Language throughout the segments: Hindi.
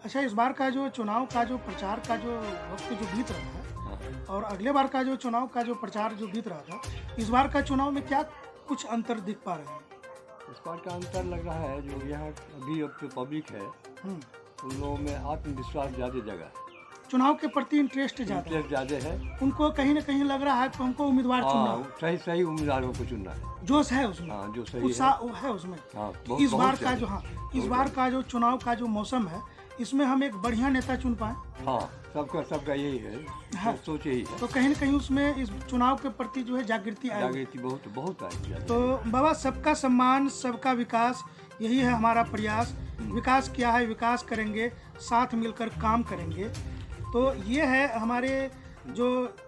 अच्छा, इस बार का जो चुनाव का जो प्रचार का जो वक्त जो बीत रहा है हाँ। और अगले बार का जो चुनाव का जो प्रचार जो बीत रहा था, इस बार का चुनाव में क्या कुछ अंतर दिख पा रहे हैं? इस बार का अंतर लग रहा है जो यहाँ अभी अब जो पब्लिक है हम्म, उन लोगों में आत्मविश्वास ज़्यादा जगह है, चुनाव के प्रति इंटरेस्ट ज़्यादा है। इंटरेस्ट ज़्यादा है। उनको कहीं ना कहीं लग रहा है कि हमको उम्मीदवार चुनना हाँ, है। सही सही उम्मीदवारों को चुनना है। जोश है उसमें, हाँ, जो सही है। उत्साह है उसमें। हाँ, कि बहुत इस बार बहुत का ज़्यादा। इस बार का जो चुनाव का जो मौसम है, इसमें हम एक बढ़िया नेता चुन पाए। हाँ, सबका यही है, हाँ। सोच यही है। तो कहीं ना कहीं उसमें इस चुनाव के प्रति जो है जागृति आई। जागृति बहुत बहुत आई है। तो बाबा, सबका सम्मान, सबका विकास, यही है हमारा प्रयास। विकास क्या है? विकास करेंगे, साथ मिलकर काम करेंगे। तो ये है हमारे जो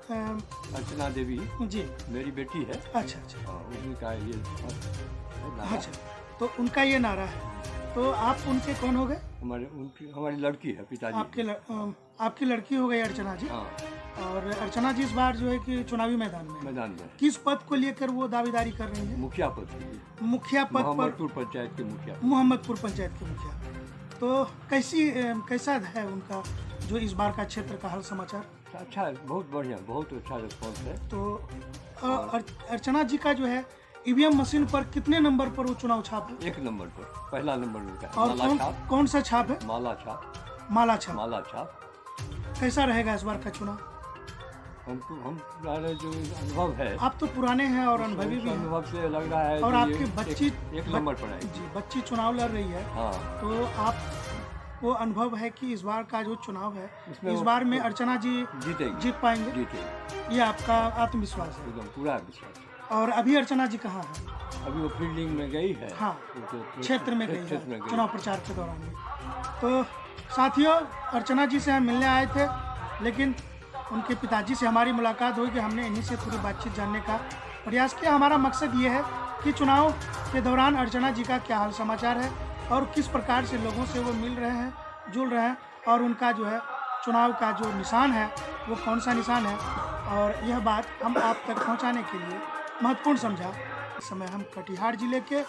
अर्चना देवी जी, मेरी बेटी है। अच्छा अच्छा हाँ, उनका ये अच्छा, तो उनका ये नारा है। तो आप उनके कौन हो गए? हमारी लड़की है, पिताजी। आपकी लड़की हो गई अर्चना जी। हाँ, और अर्चना जी इस बार जो है कि चुनावी मैदान में है। मैदान में किस पद को लेकर वो दावेदारी कर रही है? मुखिया पद के लिए, मुखिया पद पर, मोहम्मदपुर पंचायत के मुखिया। मोहम्मदपुर पंचायत के मुखिया। तो कैसा है उनका जो इस बार का क्षेत्र का हाल समाचार? अच्छा है, बहुत बढ़िया, बहुत अच्छा रिस्पॉन्स है। तो अर्चना जी का जो है ईवीएम मशीन पर कितने नंबर पर वो चुनाव छाप है? 1 नंबर पर, पहला नंबर उनका है। और माला छाप, कौन सा छाप है? माला छाप, माला छाप। माला छाप। कैसा रहेगा इस बार का चुनाव? हम जो अनुभव है, आप तो पुराने हैं और अनुभवी उस भी हैं। अनुभव से लग रहा है और कि आपकी ये बच्ची एक नंबर पर आएगी। जी, बच्ची चुनाव लड़ रही है। हाँ, तो आप वो अनुभव है कि इस बार का जो चुनाव है, इसमें इस बार में अर्चना जी जीतेगी, जीत पाएंगे, जीतेगी, ये आपका आत्मविश्वास है। एकदम पूरा विश्वास है। और अभी अर्चना जी कहाँ है? अभी वो फील्डिंग में गई है। हाँ, उनके क्षेत्र में गई क्षेत्र में है गई। चुनाव प्रचार के दौरान में। तो साथियों, अर्चना जी से हम मिलने आए थे, लेकिन उनके पिताजी से हमारी मुलाकात हुई कि हमने इन्हीं से पूरी बातचीत जानने का प्रयास किया। हमारा मकसद ये है कि चुनाव के दौरान अर्चना जी का क्या हाल समाचार है और किस प्रकार से लोगों से वो मिल रहे हैं, जुड़ रहे हैं, और उनका जो है चुनाव का जो निशान है वो कौन सा निशान है। और यह बात हम आप तक पहुंचाने के लिए महत्वपूर्ण समझा। इस समय हम कटिहार जिले के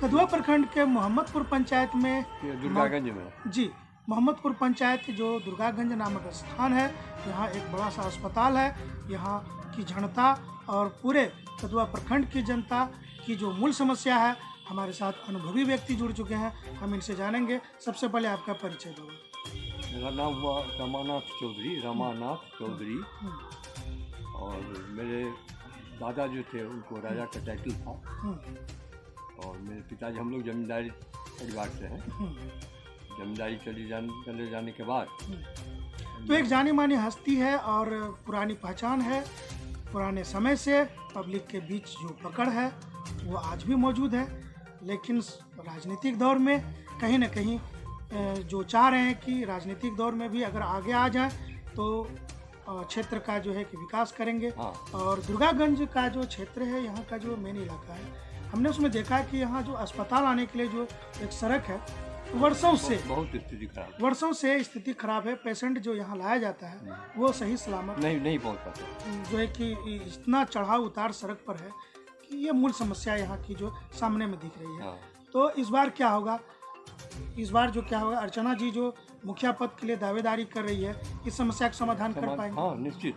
कदवा प्रखंड के मोहम्मदपुर पंचायत में, दुर्गागंज में जी, मोहम्मदपुर पंचायत जो दुर्गागंज नामक स्थान है, यहाँ एक बड़ा सा अस्पताल है। यहाँ की जनता और पूरे कदवा प्रखंड की जनता की जो मूल समस्या है, हमारे साथ अनुभवी व्यक्ति जुड़ चुके हैं, हम इनसे जानेंगे। सबसे पहले आपका परिचय दो। मेरा नाम हुआ रमानाथ चौधरी। और मेरे दादा जो थे उनको राजा का टाइटल था। और मेरे पिताजी, हम लोग जमींदारी परिवार से हैं। जमींदारी चले जाने के बाद तो एक जानी मानी हस्ती है और पुरानी पहचान है। पुराने समय से पब्लिक के बीच जो पकड़ है वो आज भी मौजूद है, लेकिन राजनीतिक दौर में कहीं ना कहीं जो चाह रहे हैं कि राजनीतिक दौर में भी अगर आगे आ जाए तो क्षेत्र का जो है कि विकास करेंगे। हाँ। और दुर्गागंज का जो क्षेत्र है, यहाँ का जो मेन इलाका है, हमने उसमें देखा कि यहाँ जो अस्पताल आने के लिए जो एक सड़क है, वर्षों से बहुत स्थिति खराब, वर्षों से स्थिति खराब है। पेशेंट जो यहाँ लाया जाता है वो सही सलामत नहीं पहुँच पाते, जो है कि इतना चढ़ाव उतार सड़क पर है कि ये मूल समस्या यहाँ की जो सामने में दिख रही है। हाँ। तो इस बार क्या होगा? इस बार जो क्या होगा, अर्चना जी जो मुखिया पद के लिए दावेदारी कर रही है, इस समस्या का समाधान कर पाएंगे? हाँ, निश्चित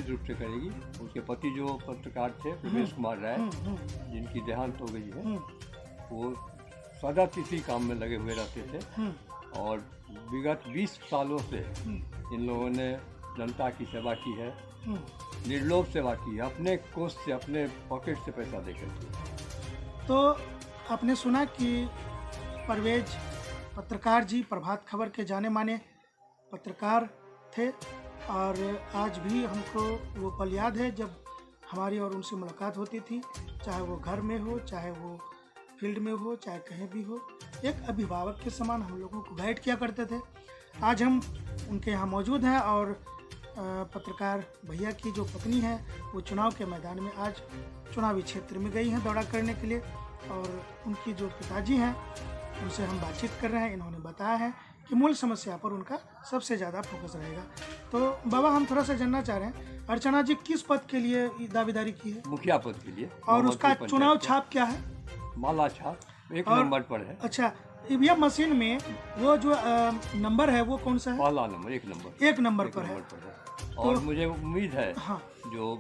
रूप से करेगी। उनके पति जो पत्रकार थे, उमेश कुमार राय, जिनकी देहांत हो गई है, वो सदा इसी काम में लगे हुए रहते थे। और विगत 20 सालों से इन लोगों ने जनता की सेवा की है, निर्लोभ सेवा की है, अपने कोष से, अपने पॉकेट से पैसा देकर। तो आपने सुना कि परवेज पत्रकार जी प्रभात खबर के जाने माने पत्रकार थे, और आज भी हमको वो पल याद है जब हमारी और उनसे मुलाकात होती थी, चाहे वो घर में हो, चाहे वो फील्ड में हो, चाहे कहीं भी हो। एक अभिभावक के समान हम लोगों को गाइड किया करते थे। आज हम उनके यहाँ मौजूद हैं और पत्रकार भैया की जो पत्नी है वो चुनाव के मैदान में आज चुनावी क्षेत्र में गई हैं दौड़ा करने के लिए, और उनकी जो पिताजी हैं उनसे हम बातचीत कर रहे हैं। इन्होंने बताया है कि मूल समस्या पर उनका सबसे ज़्यादा फोकस रहेगा। तो बाबा, हम थोड़ा सा जानना चाह रहे हैं, अर्चना जी किस पद के लिए दावेदारी की है? मुखिया पद के लिए। और उसका चुनाव छाप क्या है? माला छाप 1 नंबर पर है। अच्छा, ईवीएम मशीन में वो जो नंबर है वो कौन सा है? पहला नंबर, एक नंबर, एक नंबर पर है। और मुझे उम्मीद है हाँ, जो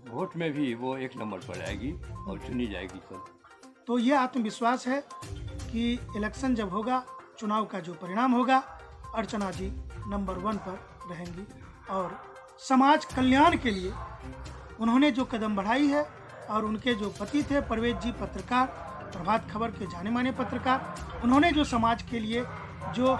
वोट में भी वो एक नंबर पर आएगी और चुनी जाएगी सर। तो ये आत्मविश्वास है कि इलेक्शन जब होगा, चुनाव का जो परिणाम होगा, अर्चना जी नंबर 1 पर रहेंगी और समाज कल्याण के लिए उन्होंने जो कदम बढ़ाई है और उनके जो पति थे परवेज जी, पत्रकार, प्रभात खबर के जाने माने पत्रकार, उन्होंने जो समाज के लिए जो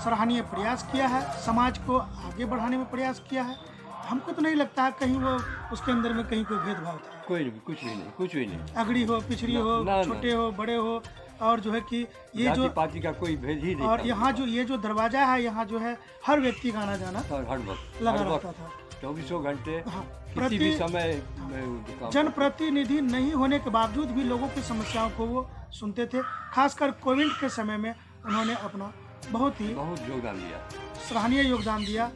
सराहनीय प्रयास किया है, समाज को आगे बढ़ाने में प्रयास किया है, हमको तो नहीं लगता कहीं वो उसके अंदर में कहीं कोई भेदभाव था। कोई नहीं, कुछ भी नहीं, कुछ भी नहीं। अगड़ी हो, पिछड़ी हो, छोटे हो, बड़े हो, और जो है कि ये जो पार्टी का कोई भेद ही नहीं। और यहाँ जो ये जो दरवाजा है, यहाँ जो है हर व्यक्ति का आना जाना हर वक्त लगा रहता था, 24 घंटे, हाँ, किसी भी समय। जनप्रतिनिधि नहीं होने के बावजूद भी लोगों की समस्याओं को वो सुनते थे। खासकर कोविड के समय में उन्होंने अपना बहुत योगदान दिया, सराहनीय योगदान दिया।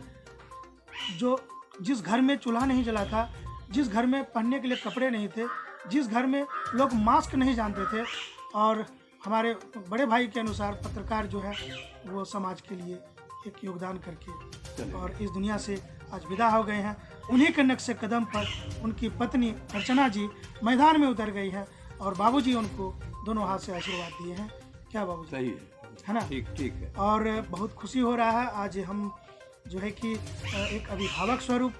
जो जिस घर में चूल्हा नहीं जला था, जिस घर में पहनने के लिए कपड़े नहीं थे, जिस घर में लोग मास्क नहीं जानते थे, और हमारे बड़े भाई के अनुसार पत्रकार जो है वो समाज के लिए एक योगदान करके और इस दुनिया से आज विदा हो गए हैं। उन्हीं के नक्शे कदम पर उनकी पत्नी अर्चना जी मैदान में उतर गई है और बाबूजी उनको दोनों हाथ से आशीर्वाद दिए हैं। क्या बाबूजी? सही है ना? ठीक है। और बहुत खुशी हो रहा है आज हम जो है कि एक अभिभावक स्वरूप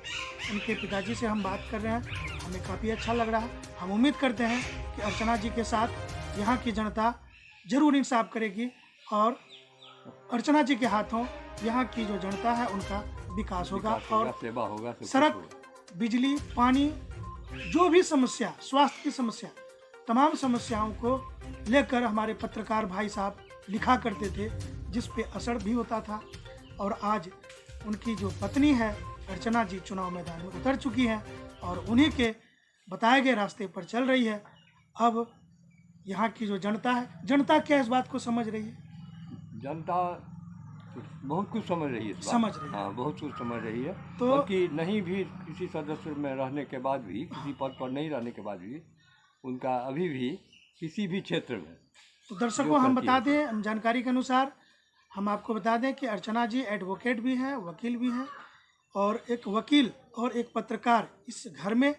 उनके पिताजी से हम बात कर रहे हैं, हमें काफ़ी अच्छा लग रहा है। हम उम्मीद करते हैं कि अर्चना जी के साथ यहाँ की जनता जरूर इंसाफ करेगी और अर्चना जी के हाथों यहाँ की जो जनता है उनका विकास होगा और सेवा होगा, सड़क, बिजली, पानी, जो भी समस्या, स्वास्थ्य की समस्या, तमाम समस्याओं को लेकर हमारे पत्रकार भाई साहब लिखा करते थे, जिस पे असर भी होता था। और आज उनकी जो पत्नी है अर्चना जी चुनाव मैदान में उतर चुकी हैं और उन्हीं के बताए गए रास्ते पर चल रही है। अब यहाँ की जो जनता है, जनता क्या इस बात को समझ रही है? जनता बहुत कुछ समझ रही है, हाँ, बहुत कुछ समझ रही है। तो कि नहीं भी किसी सदस्य में रहने के बाद भी, किसी पद पर नहीं रहने के बाद भी, उनका अभी भी किसी भी क्षेत्र में। तो दर्शकों हम बता दें, जानकारी के अनुसार हम आपको बता दें कि अर्चना जी एडवोकेट भी हैं, वकील भी हैं, और एक वकील और एक पत्रकार इस घर में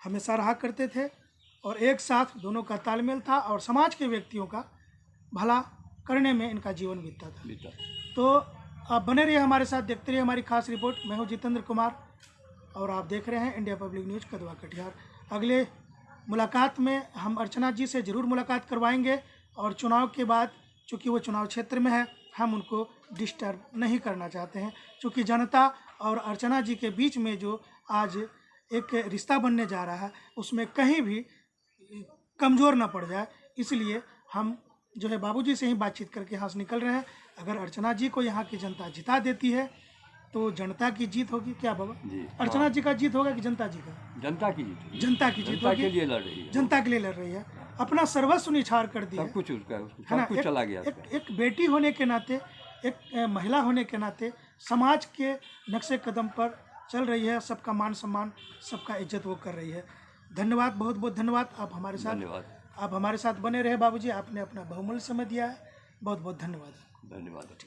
हमेशा रहा करते थे और एक साथ दोनों का तालमेल था और समाज के व्यक्तियों का भला करने में इनका जीवन बीतता था। तो आप बने रहिए हमारे साथ, देखते रहिए हमारी खास रिपोर्ट। मैं हूं जितेंद्र कुमार और आप देख रहे हैं India public news Kadwa Katihar. अगले मुलाकात में हम अर्चना जी से ज़रूर मुलाकात करवाएंगे और चुनाव के बाद, चूँकि वो चुनाव क्षेत्र में है, हम उनको डिस्टर्ब नहीं करना चाहते हैं, क्योंकि जनता और अर्चना जी के बीच में जो आज एक रिश्ता बनने जा रहा है उसमें कहीं भी कमज़ोर ना पड़ जाए, इसलिए हम जो है बाबूजी से ही बातचीत करके यहाँ से निकल रहे हैं। अगर अर्चना जी को यहाँ की जनता जिता देती है तो जनता की जीत होगी। क्या बाबा जी? अर्चना जी का जीत होगा कि जनता जी का? जनता की जीत, जनता की जीत होगी। के लिए लड़ रही है, जनता के लिए लड़ रही है, अपना सर्वस्व निछावर कर दिया, सब कुछ उसका, सब कुछ चला गया। एक बेटी होने के नाते, एक महिला होने के नाते समाज के नक्शे कदम पर चल रही है, सबका मान सम्मान, सबका इज्जत वो कर रही है। धन्यवाद, बहुत बहुत धन्यवाद। आप हमारे साथ बने रहे बाबूजी, आपने अपना बहुमूल्य समय दिया है, बहुत बहुत धन्यवाद। धन्यवाद।